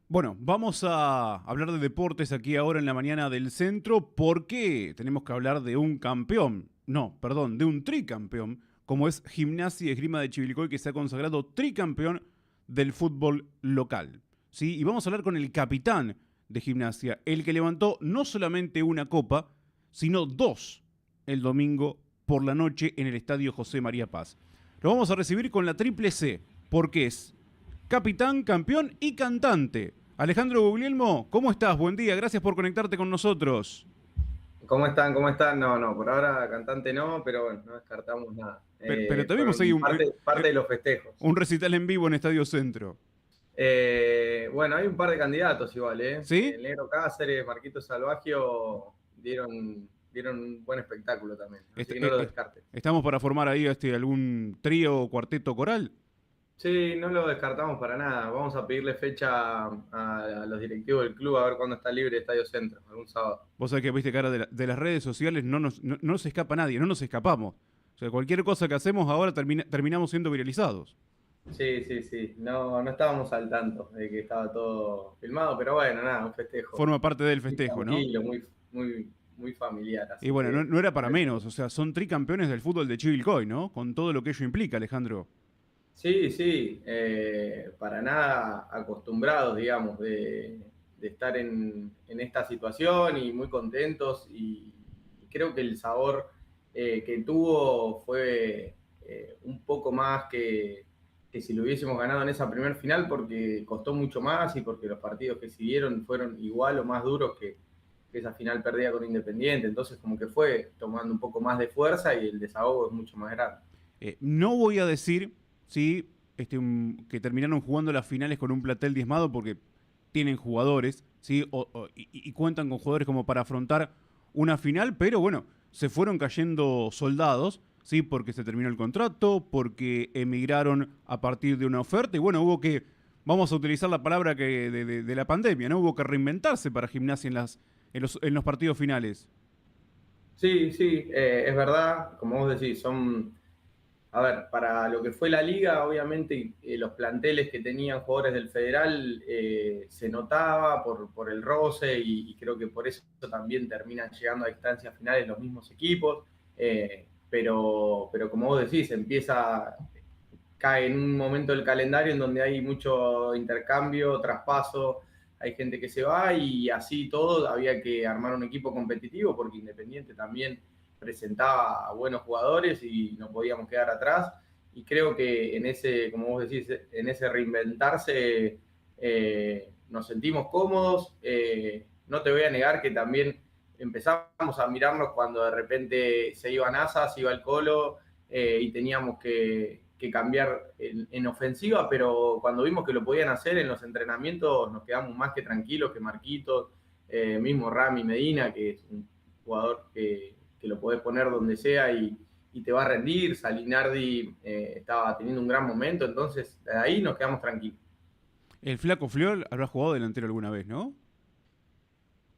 Bueno, vamos a hablar de deportes aquí ahora en la mañana del centro porque tenemos que hablar de un campeón, no, perdón, de un tricampeón, como es Gimnasia y Esgrima de Chivilcoy, que se ha consagrado tricampeón del fútbol local. ¿Sí? Y vamos a hablar con el capitán de Gimnasia, el que levantó no solamente una copa, sino dos el domingo por la noche en el estadio José María Paz. Lo vamos a recibir con la triple C, porque es capitán, campeón y cantante. Alejandro Guglielmo, ¿cómo estás? Buen día, gracias por conectarte con nosotros. ¿Cómo están? ¿Cómo están? No, por ahora cantante no, pero bueno, no descartamos nada. Pero te vimos ahí Fueron parte de los festejos. un recital en vivo en Estadio Centro. Bueno, hay un par de candidatos igual, ¿eh? El ¿Sí? Negro Cáceres, Marquito Salvagio dieron un buen espectáculo también, Est- así que no eh, lo eh, descartes. ¿Estamos para formar ahí algún trío o cuarteto coral? Sí, no lo descartamos para nada. Vamos a pedirle fecha a los directivos del club a ver cuándo está libre Estadio Centro, algún sábado. Vos sabés que viste cara de las redes sociales, no se escapa nadie, no nos escapamos. O sea, cualquier cosa que hacemos ahora terminamos siendo viralizados. Sí, sí, sí. No estábamos al tanto de que estaba todo filmado, pero bueno, nada, un festejo Forma parte del muy festejo, ¿no? tranquilo, muy familiar, Y así bueno, que no era para menos, o sea, son tricampeones del fútbol de Chivilcoy, ¿no? Con todo lo que ello implica, Alejandro. sí, sí, para nada acostumbrados, digamos, de estar en esta situación y muy contentos y creo que el sabor que tuvo fue un poco más que si lo hubiésemos ganado en esa primer final porque costó mucho más y porque los partidos que siguieron fueron igual o más duros que esa final perdida con Independiente, entonces como que fue tomando un poco más de fuerza y el desahogo es mucho más grande. No voy a decir, sí, que terminaron jugando las finales con un platel diezmado porque tienen jugadores, sí, y cuentan con jugadores como para afrontar una final, pero bueno, se fueron cayendo soldados, sí, porque se terminó el contrato, porque emigraron a partir de una oferta, y bueno, vamos a utilizar la palabra de la pandemia, ¿no? Hubo que reinventarse para Gimnasia en los partidos finales. Sí, sí, es verdad, como vos decís, a ver, para lo que fue la liga, obviamente los planteles que tenían jugadores del Federal se notaba por el roce y creo que por eso también terminan llegando a instancias finales los mismos equipos, pero como vos decís, cae en un momento del calendario en donde hay mucho intercambio, traspaso, hay gente que se va y así todo había que armar un equipo competitivo porque Independiente también presentaba a buenos jugadores y no podíamos quedar atrás. Y creo que en ese, como vos decís, en ese reinventarse nos sentimos cómodos. No te voy a negar que también empezamos a mirarnos cuando de repente se iba NASA, se iba el Colo y teníamos que cambiar en ofensiva, pero cuando vimos que lo podían hacer en los entrenamientos nos quedamos más que tranquilos que Marquitos, mismo Rami Medina, que es un jugador que lo podés poner donde sea y te va a rendir. Salinardi estaba teniendo un gran momento, entonces de ahí nos quedamos tranquilos. El Flaco Fliol habrá jugado delantero alguna vez, ¿no?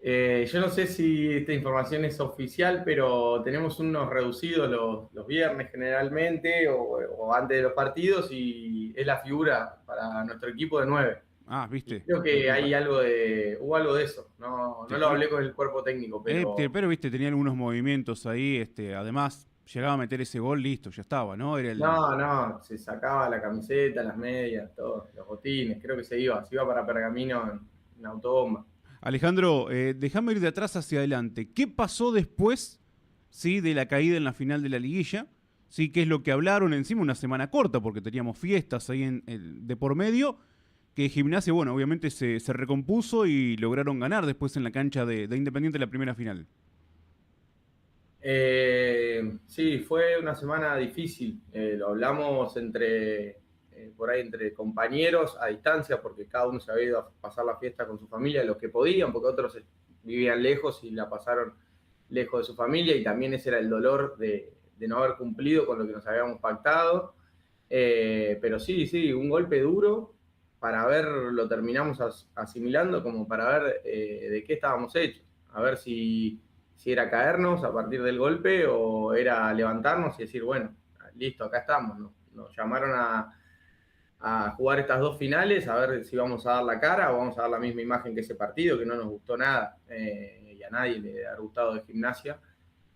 Yo no sé si esta información es oficial, pero tenemos unos reducidos los viernes generalmente o antes de los partidos y es la figura para nuestro equipo de 9. Ah, Y viste. creo que hubo algo de eso. No lo hablé con el cuerpo técnico, pero Pero viste, tenía algunos movimientos ahí, además llegaba a meter ese gol, listo, ya estaba, ¿no? Era el. no, se sacaba la camiseta, las medias, todo, los botines, creo que se iba para Pergamino en autobomba. Alejandro, déjame ir de atrás hacia adelante. ¿Qué pasó después, sí, de la caída en la final de la liguilla? Sí, ¿qué es lo que hablaron encima? Una semana corta, porque teníamos fiestas ahí de por medio. Que Gimnasia, bueno, obviamente se recompuso y lograron ganar después en la cancha de Independiente la primera final. Sí, fue una semana difícil. Lo hablamos por ahí entre compañeros a distancia, porque cada uno se había ido a pasar la fiesta con su familia, los que podían, porque otros vivían lejos y la pasaron lejos de su familia, y también ese era el dolor de no haber cumplido con lo que nos habíamos pactado. Pero sí, sí, un golpe duro para ver, lo terminamos asimilando como para ver de qué estábamos hechos, a ver si era caernos a partir del golpe o era levantarnos y decir, bueno, listo, acá estamos. Nos llamaron a jugar estas dos finales, a ver si vamos a dar la cara o vamos a dar la misma imagen que ese partido, que no nos gustó nada, y a nadie le ha gustado de Gimnasia,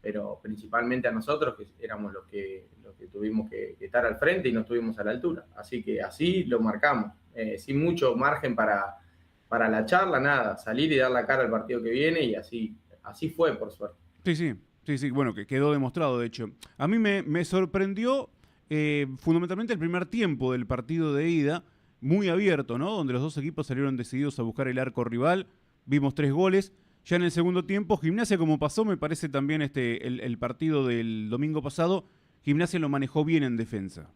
pero principalmente a nosotros, que éramos los que tuvimos que estar al frente y no estuvimos a la altura. Así que así lo marcamos, sin mucho margen para la charla, nada, salir y dar la cara al partido que viene, y así fue, por suerte. Sí, sí, sí, sí, bueno, que quedó demostrado, de hecho. A mí me sorprendió fundamentalmente el primer tiempo del partido de ida, muy abierto, ¿no? Donde los dos equipos salieron decididos a buscar el arco rival, vimos 3 goles. Ya en el segundo tiempo, Gimnasia, como pasó, me parece también el partido del domingo pasado, Gimnasia lo manejó bien en defensa.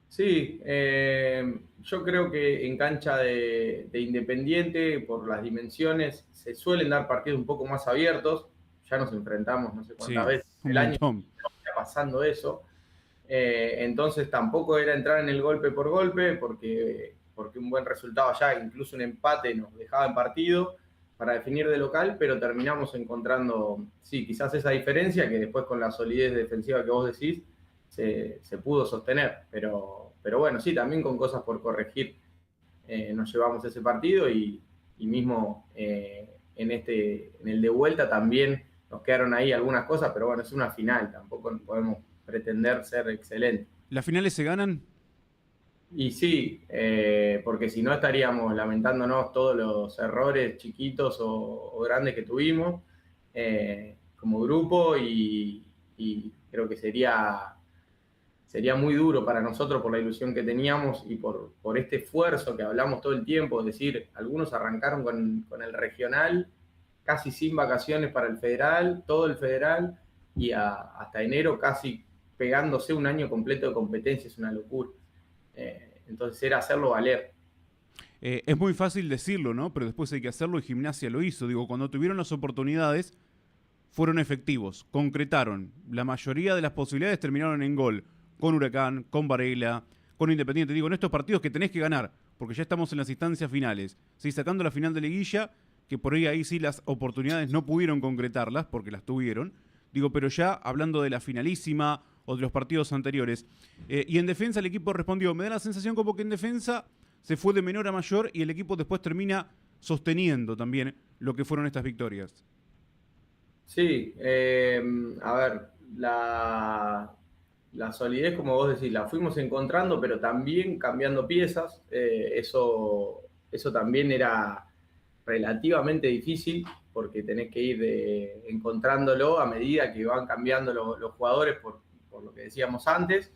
Sí, yo creo que en cancha de Independiente, por las dimensiones, se suelen dar partidos un poco más abiertos. Ya nos enfrentamos no sé cuántas Sí, veces un el año, montón. está pasando eso. Entonces tampoco era entrar en el golpe por golpe, porque un buen resultado allá, incluso un empate, nos dejaba en partido para definir de local, pero terminamos encontrando, sí, quizás esa diferencia que después con la solidez defensiva que vos decís, se pudo sostener. Pero bueno, sí, también con cosas por corregir nos llevamos ese partido y mismo en el de vuelta también nos quedaron ahí algunas cosas, pero bueno, es una final, tampoco podemos pretender ser excelentes. ¿Las finales se ganan? Y sí, porque si no estaríamos lamentándonos todos los errores chiquitos o grandes que tuvimos como grupo y creo que sería muy duro para nosotros por la ilusión que teníamos y por este esfuerzo que hablamos todo el tiempo. Es decir, algunos arrancaron con el regional, casi sin vacaciones para el federal, todo el federal, y hasta enero casi pegándose un año completo de competencia, es una locura. Entonces era hacerlo valer. Es muy fácil decirlo, ¿no? Pero después hay que hacerlo y Gimnasia lo hizo. Digo, cuando tuvieron las oportunidades, fueron efectivos, concretaron. La mayoría de las posibilidades terminaron en gol. Con Huracán, con Varela, con Independiente. Digo, en estos partidos que tenés que ganar, porque ya estamos en las instancias finales. Sí, sacando la final de liguilla, que por ahí sí las oportunidades no pudieron concretarlas, porque las tuvieron. Digo, pero ya hablando de la finalísima o de los partidos anteriores. Y en defensa el equipo respondió. Me da la sensación como que en defensa se fue de menor a mayor y el equipo después termina sosteniendo también lo que fueron estas victorias. Sí, a ver, la solidez, como vos decís, la fuimos encontrando, pero también cambiando piezas. Eso también era relativamente difícil porque tenés que ir encontrándolo a medida que van cambiando los jugadores por lo que decíamos antes.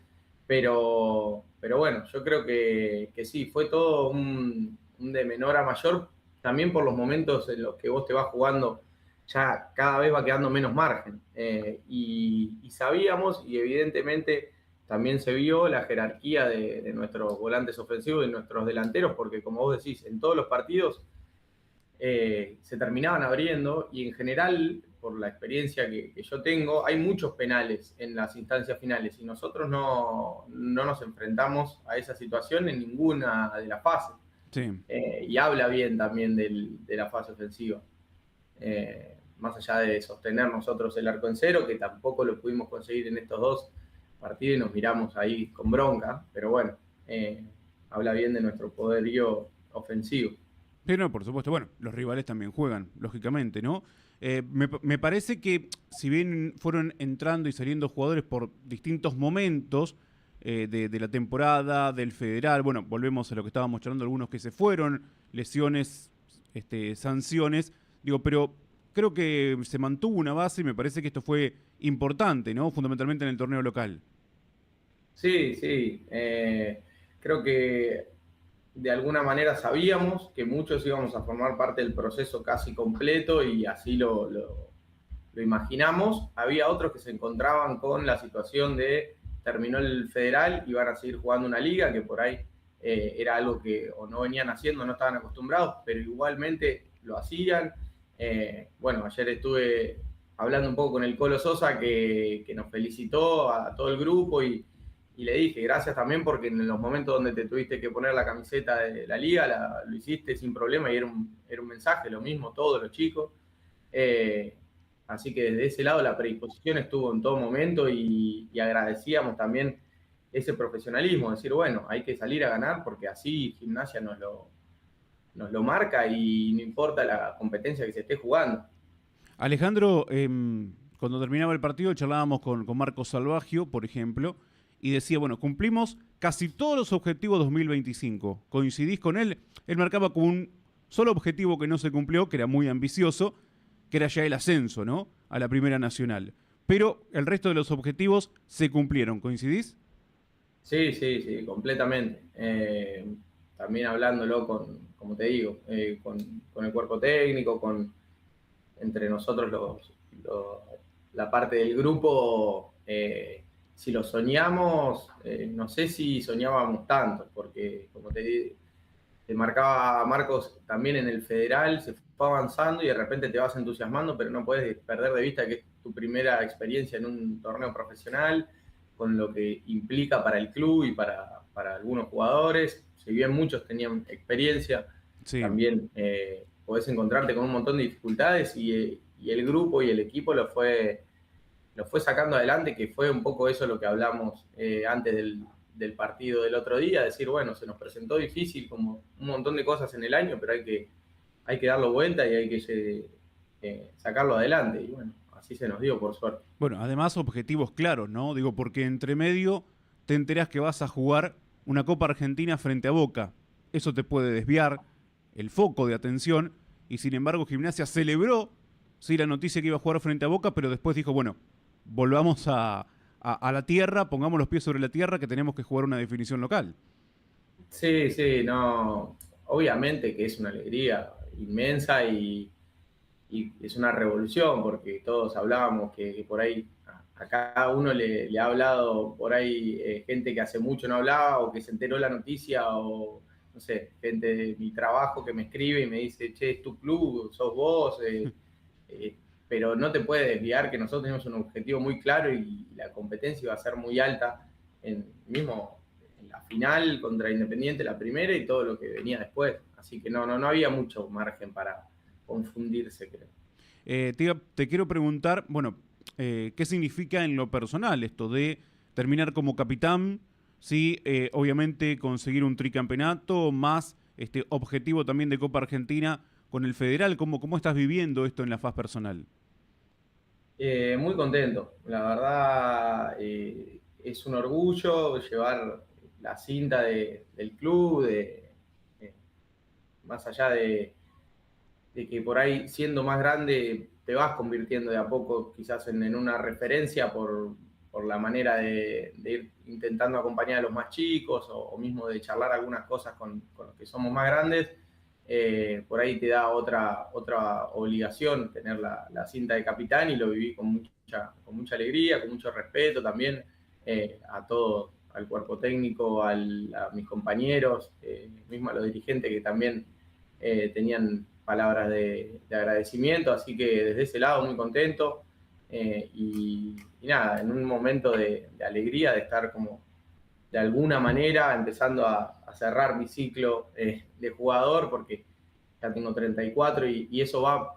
Pero bueno, yo creo que sí, fue todo un de menor a mayor, también por los momentos en los que vos te vas jugando, ya cada vez va quedando menos margen. Y sabíamos, y evidentemente también se vio la jerarquía de nuestros volantes ofensivos y nuestros delanteros, porque como vos decís, en todos los partidos se terminaban abriendo y en general, por la experiencia que yo tengo, hay muchos penales en las instancias finales y nosotros no nos enfrentamos a esa situación en ninguna de las fases. Sí. Y habla bien también de la fase ofensiva. Más allá de sostener nosotros el arco en cero, que tampoco lo pudimos conseguir en estos dos partidos y nos miramos ahí con bronca, pero bueno, habla bien de nuestro poderío ofensivo. Pero no, por supuesto, bueno, los rivales también juegan, lógicamente, ¿no? Me parece que si bien fueron entrando y saliendo jugadores por distintos momentos de la temporada, del federal, bueno, volvemos a lo que estábamos charlando, algunos que se fueron, lesiones, sanciones, digo, pero creo que se mantuvo una base y me parece que esto fue importante, ¿no? Fundamentalmente en el torneo local. Sí, sí. Creo que de alguna manera sabíamos que muchos íbamos a formar parte del proceso casi completo y así lo imaginamos. Había otros que se encontraban con la situación de terminó el federal y van a seguir jugando una liga, que por ahí era algo que o no venían haciendo, no estaban acostumbrados, pero igualmente lo hacían. Bueno, ayer estuve hablando un poco con el Colo Sosa, que nos felicitó a todo el grupo y le dije, gracias también porque en los momentos donde te tuviste que poner la camiseta de la liga, lo hiciste sin problema y era un mensaje, lo mismo todos los chicos. Así que desde ese lado la predisposición estuvo en todo momento y agradecíamos también ese profesionalismo, decir, bueno, hay que salir a ganar porque así Gimnasia nos lo marca y no importa la competencia que se esté jugando. Alejandro, cuando terminaba el partido charlábamos con Marcos Salvagio, por ejemplo, y decía, bueno, cumplimos casi todos los objetivos 2025. ¿Coincidís con él? Él marcaba como un solo objetivo que no se cumplió, que era muy ambicioso, que era ya el ascenso, ¿no? A la Primera Nacional. Pero el resto de los objetivos se cumplieron, ¿coincidís? Sí, sí, sí, completamente. También hablándolo como te digo, con el cuerpo técnico, entre nosotros los- la parte del grupo, si lo soñamos, no sé si soñábamos tanto, porque como te marcaba Marcos también en el federal, se fue avanzando y de repente te vas entusiasmando, pero no puedes perder de vista que es tu primera experiencia en un torneo profesional, con lo que implica para el club y para algunos jugadores. Si bien muchos tenían experiencia, Sí. también podés encontrarte con un montón de dificultades y el grupo y el equipo lo fue sacando adelante, que fue un poco eso lo que hablamos antes del partido del otro día, decir, bueno, se nos presentó difícil como un montón de cosas en el año, pero hay que darlo vuelta y hay que sacarlo adelante. Y bueno, así se nos dio, por suerte. Bueno, además objetivos claros, ¿no? Digo, porque entre medio te enterás que vas a jugar una Copa Argentina frente a Boca. Eso te puede desviar el foco de atención y sin embargo Gimnasia celebró, sí, la noticia que iba a jugar frente a Boca, pero después dijo, bueno, volvamos a la tierra, pongamos los pies sobre la tierra que tenemos que jugar una definición local. Sí, sí, no, obviamente que es una alegría inmensa y es una revolución, porque todos hablábamos que por ahí a cada uno le ha hablado por ahí gente que hace mucho no hablaba o que se enteró la noticia o no sé, gente de mi trabajo que me escribe y me dice, che, es tu club, sos vos, eh, pero no te puede desviar que nosotros tenemos un objetivo muy claro y la competencia va a ser muy alta, mismo en la final contra Independiente, la primera y todo lo que venía después. Así que no había mucho margen para confundirse, creo. Te quiero preguntar, bueno, ¿qué significa en lo personal esto de terminar como capitán? Sí, obviamente conseguir un tricampeonato, más este objetivo también de Copa Argentina con el Federal. ¿Cómo estás viviendo esto en la faz personal? Muy contento, la verdad es un orgullo llevar la cinta del club, eh, más allá de que por ahí siendo más grande te vas convirtiendo de a poco quizás en una referencia por la manera de ir intentando acompañar a los más chicos o mismo de charlar algunas cosas con los que somos más grandes. Por ahí te da otra obligación tener la cinta de capitán y lo viví con mucha alegría, con mucho respeto también a todo, al cuerpo técnico, a mis compañeros, mismo a los dirigentes que también tenían palabras de agradecimiento, así que desde ese lado muy contento y nada, en un momento de alegría de estar como de alguna manera empezando a cerrar mi ciclo de jugador porque ya tengo 34 y eso va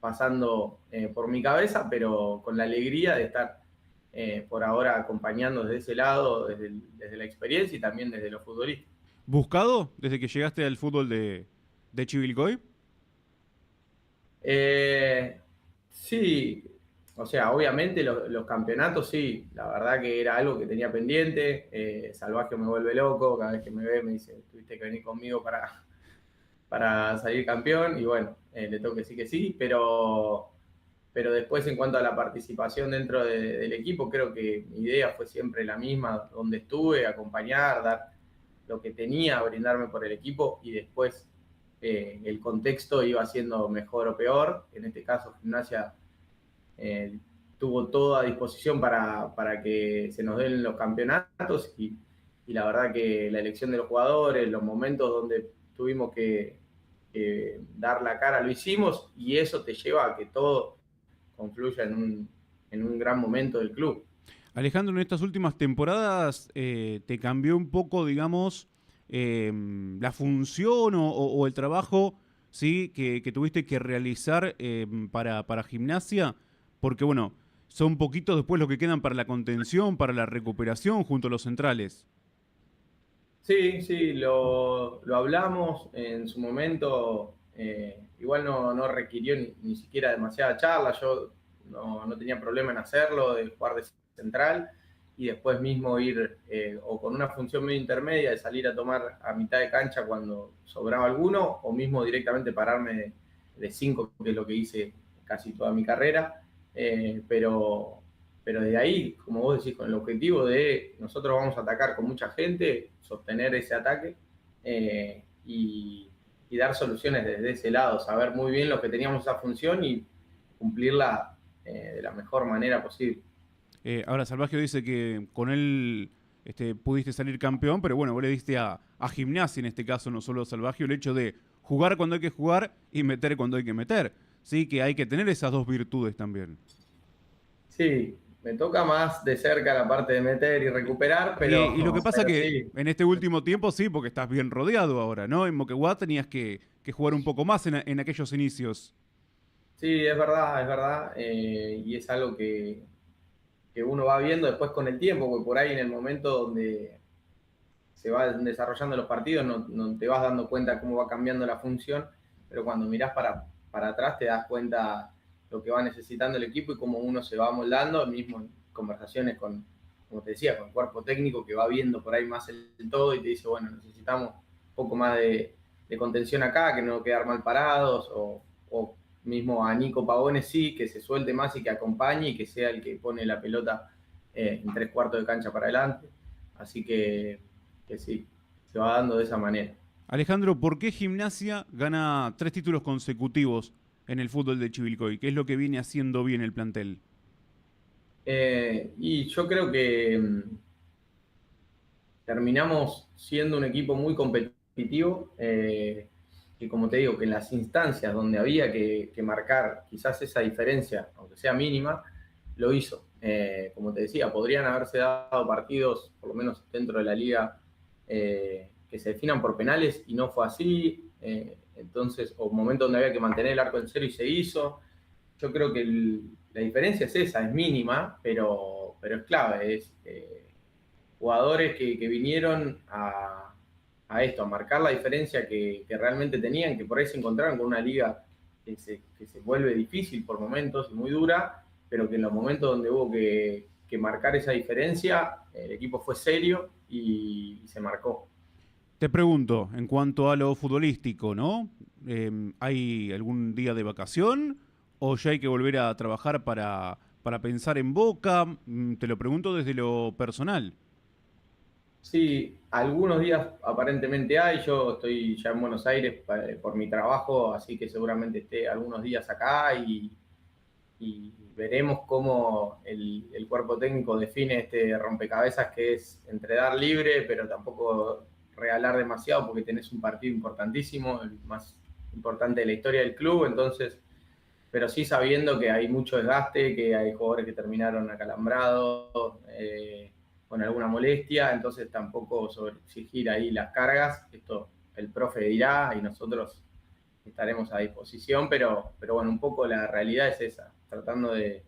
pasando por mi cabeza, pero con la alegría de estar por ahora acompañando desde ese lado, desde la experiencia y también desde los futbolistas. ¿Buscado desde que llegaste al fútbol de Chivilcoy? Eh, sí, o sea, obviamente los campeonatos sí, la verdad que era algo que tenía pendiente. Salvaje me vuelve loco, cada vez que me ve me dice, tuviste que venir conmigo para salir campeón y bueno, le tengo que decir que sí, pero después en cuanto a la participación dentro del equipo, creo que mi idea fue siempre la misma, donde estuve, acompañar, dar lo que tenía, brindarme por el equipo y después el contexto iba siendo mejor o peor. En este caso, Gimnasia eh, tuvo todo a disposición para que se nos den los campeonatos y la verdad que la elección de los jugadores, los momentos donde tuvimos que dar la cara, lo hicimos y eso te lleva a que todo confluya en un gran momento del club. Alejandro, en estas últimas temporadas te cambió un poco, digamos, la función o el trabajo, ¿sí? Que tuviste que realizar para Gimnasia, porque bueno, son poquitos después los que quedan para la contención, para la recuperación junto a los centrales. Sí, sí, lo hablamos en su momento. Igual no requirió ni siquiera demasiada charla. Yo no tenía problema en hacerlo, de jugar de central y después mismo ir o con una función medio intermedia de salir a tomar a mitad de cancha cuando sobraba alguno, o mismo directamente pararme de 5, que es lo que hice casi toda mi carrera. Pero de ahí, como vos decís, con el objetivo de nosotros vamos a atacar con mucha gente, sostener ese ataque y dar soluciones desde ese lado, saber muy bien lo que teníamos esa función y cumplirla de la mejor manera posible. Ahora, Salvagio dice que con él pudiste salir campeón, pero bueno, vos le diste a Gimnasia en este caso, no solo a Salvagio, el hecho de jugar cuando hay que jugar y meter cuando hay que meter. Sí, que hay que tener esas dos virtudes también. Sí, me toca más de cerca la parte de meter y recuperar, Y lo que pasa pero que sí, en este último tiempo sí, porque estás bien rodeado ahora, ¿no? En Moquegua tenías que jugar un poco más en aquellos inicios. sí, es verdad, es verdad. Y es algo que uno va viendo después con el tiempo, porque por ahí en el momento donde se van desarrollando los partidos no te vas dando cuenta cómo va cambiando la función, pero cuando mirás para atrás te das cuenta lo que va necesitando el equipo y cómo uno se va moldando, mismo en conversaciones con, como te decía, con el cuerpo técnico que va viendo por ahí más el todo y te dice, bueno, necesitamos un poco más de contención acá, que no quedar mal parados, o mismo a Nico Pavone sí, que se suelte más y que acompañe y que sea el que pone la pelota en 3/4 de cancha para adelante. Así que sí, se va dando de esa manera. Alejandro, ¿por qué Gimnasia gana 3 títulos consecutivos en el fútbol de Chivilcoy? ¿Qué es lo que viene haciendo bien el plantel? Y yo creo que terminamos siendo un equipo muy competitivo, que como te digo, que en las instancias donde había que marcar quizás esa diferencia, aunque sea mínima, lo hizo. Como te decía, podrían haberse dado partidos, por lo menos dentro de la liga, que se definan por penales y no fue así. Entonces, o momentos donde había que mantener el arco en cero y se hizo. Yo creo que la diferencia es esa, es mínima, pero es clave. Es jugadores que vinieron a esto, a marcar la diferencia que realmente tenían, que por ahí se encontraron con una liga que se vuelve difícil por momentos y muy dura, pero que en los momentos donde hubo que marcar esa diferencia, el equipo fue serio y se marcó. Te pregunto, en cuanto a lo futbolístico, ¿no? ¿Hay algún día de vacación o ya hay que volver a trabajar para pensar en Boca? Te lo pregunto desde lo personal. Sí, algunos días aparentemente hay. Yo estoy ya en Buenos Aires por mi trabajo, así que seguramente esté algunos días acá y veremos cómo el cuerpo técnico define este rompecabezas que es entre dar libre, pero tampoco regalar demasiado porque tenés un partido importantísimo, el más importante de la historia del club, entonces, pero sí sabiendo que hay mucho desgaste, que hay jugadores que terminaron acalambrados, con alguna molestia, entonces tampoco sobreexigir ahí las cargas, esto el profe dirá y nosotros estaremos a disposición, pero bueno, un poco la realidad es esa, tratando de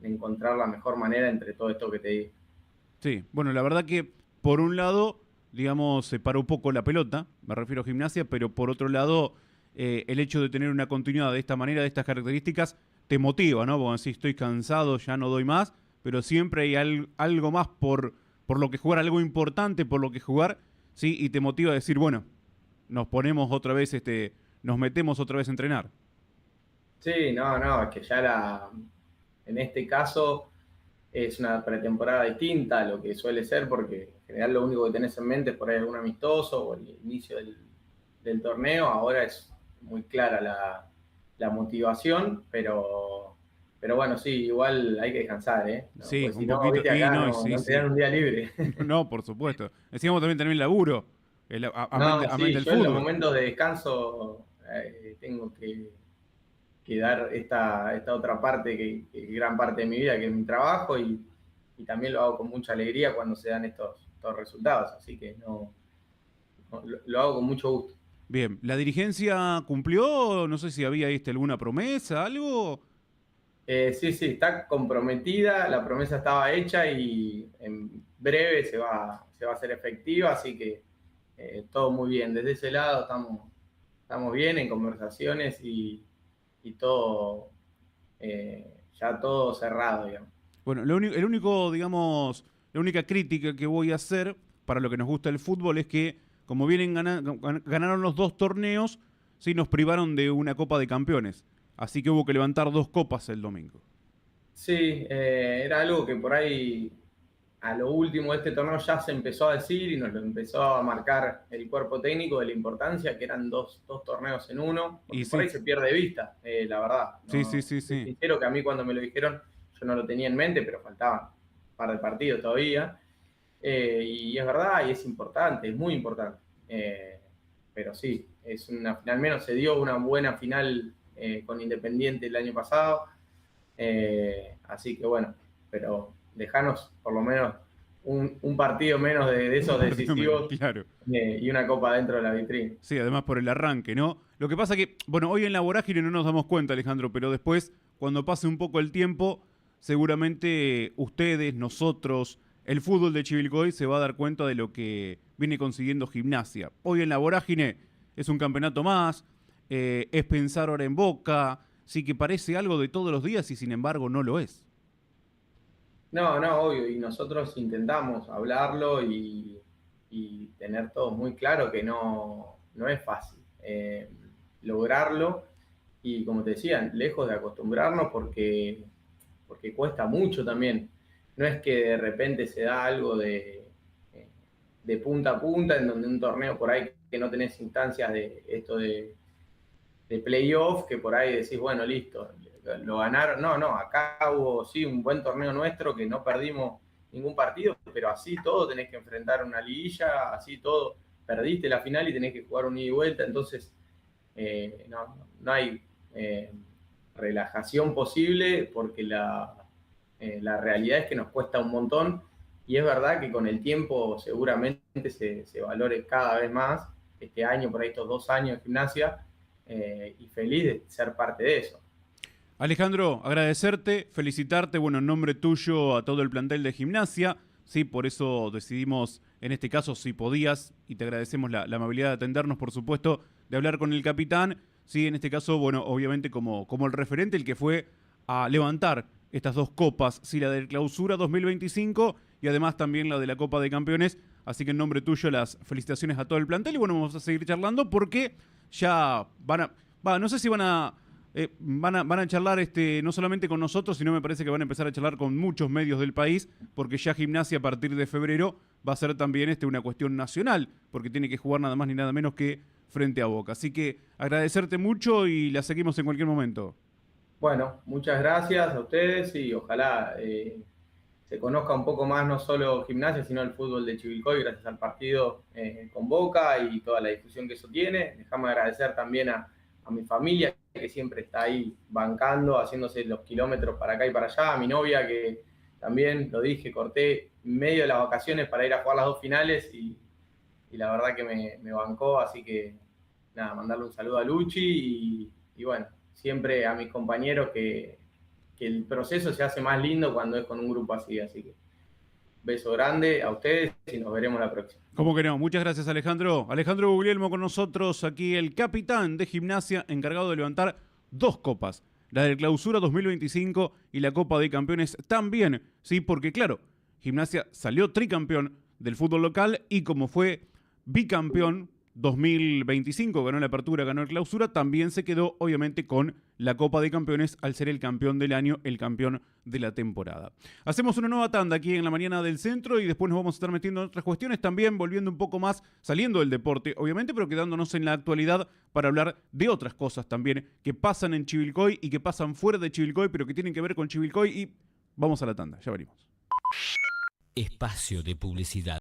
encontrar la mejor manera entre todo esto que te digo. Sí, bueno, la verdad que por un lado, digamos, se paró un poco la pelota, me refiero a Gimnasia, pero por otro lado, el hecho de tener una continuidad de esta manera, de estas características, te motiva, ¿no? Porque si estoy cansado, ya no doy más, pero siempre hay algo más por lo que jugar, algo importante por lo que jugar, ¿sí? Y te motiva a decir, bueno, nos ponemos otra vez, nos metemos otra vez a entrenar. Sí, no, es que ya en este caso es una pretemporada distinta a lo que suele ser, porque en general lo único que tenés en mente es por ahí algún amistoso o el inicio del torneo. Ahora es muy clara la motivación, pero bueno, sí, igual hay que descansar, ¿eh? No, Sí, pues un si no, poquito, viste, y acá no, y no, sí, no te dan sí. un día libre. No, por supuesto. Decíamos también laburo, No, amén sí, del yo en los fútbol. momentos de descanso tengo que dar esta otra parte, que es gran parte de mi vida, que es mi trabajo, y también lo hago con mucha alegría cuando se dan estos resultados, así que lo hago con mucho gusto. Bien, ¿la dirigencia cumplió? No sé si había alguna promesa, algo. Sí, está comprometida, la promesa estaba hecha y en breve se va a hacer efectiva, así que todo muy bien. Desde ese lado estamos bien en conversaciones y todo, ya todo cerrado, digamos. Bueno, el único, digamos, la única crítica que voy a hacer para lo que nos gusta el fútbol es que, como ganaron los 2 torneos, sí nos privaron de una Copa de Campeones. Así que hubo que levantar 2 copas el domingo. Sí, era algo que por ahí a lo último de este torneo ya se empezó a decir y nos lo empezó a marcar el cuerpo técnico de la importancia que eran dos torneos en uno, Y porque por sí, ahí se pierde de vista, la verdad. sí, sí, No, sí, soy sí. sincero que a mí cuando me lo dijeron yo no lo tenía en mente, pero faltaban un par de partidos todavía. Y es verdad, y es importante, es muy importante. Pero sí, al menos se dio una buena final con Independiente el año pasado. Así que bueno, pero dejanos por lo menos un partido menos de Un esos partido menos, decisivos claro. y una copa dentro de la vitrina. Sí, además por el arranque, ¿no? Lo que pasa que, bueno, hoy en la vorágine no nos damos cuenta, Alejandro, pero después, cuando pase un poco el tiempo, seguramente ustedes, nosotros, el fútbol de Chivilcoy se va a dar cuenta de lo que viene consiguiendo Gimnasia. Hoy en la vorágine es un campeonato más, es pensar ahora en Boca, sí que parece algo de todos los días y sin embargo no lo es. No, obvio, y nosotros intentamos hablarlo y tener todo muy claro que no es fácil lograrlo y como te decía, lejos de acostumbrarnos porque cuesta mucho también. No es que de repente se da algo de punta a punta, en donde un torneo por ahí que no tenés instancias de esto de playoff, que por ahí decís, bueno, listo, lo ganaron. No, acá hubo sí un buen torneo nuestro que no perdimos ningún partido, pero así todo tenés que enfrentar una liguilla, así todo perdiste la final y tenés que jugar un ida y vuelta, entonces no hay relajación posible porque la realidad es que nos cuesta un montón y es verdad que con el tiempo seguramente se valore cada vez más. Este año, por ahí estos 2 años de Gimnasia, y feliz de ser parte de eso. Alejandro, agradecerte, felicitarte, bueno, en nombre tuyo a todo el plantel de Gimnasia, sí, por eso decidimos, en este caso, si podías, y te agradecemos la amabilidad de atendernos, por supuesto, de hablar con el capitán, sí, en este caso, bueno, obviamente como el referente, el que fue a levantar estas 2 copas, sí, la del Clausura 2025 y además también la de la Copa de Campeones, así que en nombre tuyo las felicitaciones a todo el plantel y bueno, vamos a seguir charlando porque ya no sé si van a charlar no solamente con nosotros, sino me parece que van a empezar a charlar con muchos medios del país, porque ya Gimnasia a partir de febrero va a ser también una cuestión nacional, porque tiene que jugar nada más ni nada menos que frente a Boca. Así que agradecerte mucho y la seguimos en cualquier momento. Bueno, muchas gracias a ustedes y ojalá se conozca un poco más no solo Gimnasia, sino el fútbol de Chivilcoy gracias al partido con Boca y toda la difusión que eso tiene. Déjame agradecer también a mi familia que siempre está ahí bancando, haciéndose los kilómetros para acá y para allá, a mi novia que también, lo dije, corté medio de las vacaciones para ir a jugar las 2 finales y la verdad que me bancó, así que nada, mandarle un saludo a Luchi y bueno, siempre a mis compañeros que el proceso se hace más lindo cuando es con un grupo así que beso grande a ustedes y nos veremos la próxima. ¿Cómo que no? Muchas gracias, Alejandro. Alejandro Guglielmo con nosotros, aquí el capitán de Gimnasia, encargado de levantar 2 copas. La del Clausura 2025 y la Copa de Campeones también, sí, porque claro, Gimnasia salió tricampeón del fútbol local y como fue bicampeón 2025, ganó la apertura, ganó el Clausura, también se quedó obviamente con la Copa de Campeones al ser el campeón del año, el campeón de la temporada. Hacemos una nueva tanda aquí en la mañana del centro y después nos vamos a estar metiendo en otras cuestiones, también volviendo un poco más, saliendo del deporte, obviamente, pero quedándonos en la actualidad para hablar de otras cosas también que pasan en Chivilcoy y que pasan fuera de Chivilcoy, pero que tienen que ver con Chivilcoy y vamos a la tanda, ya venimos. Espacio de publicidad.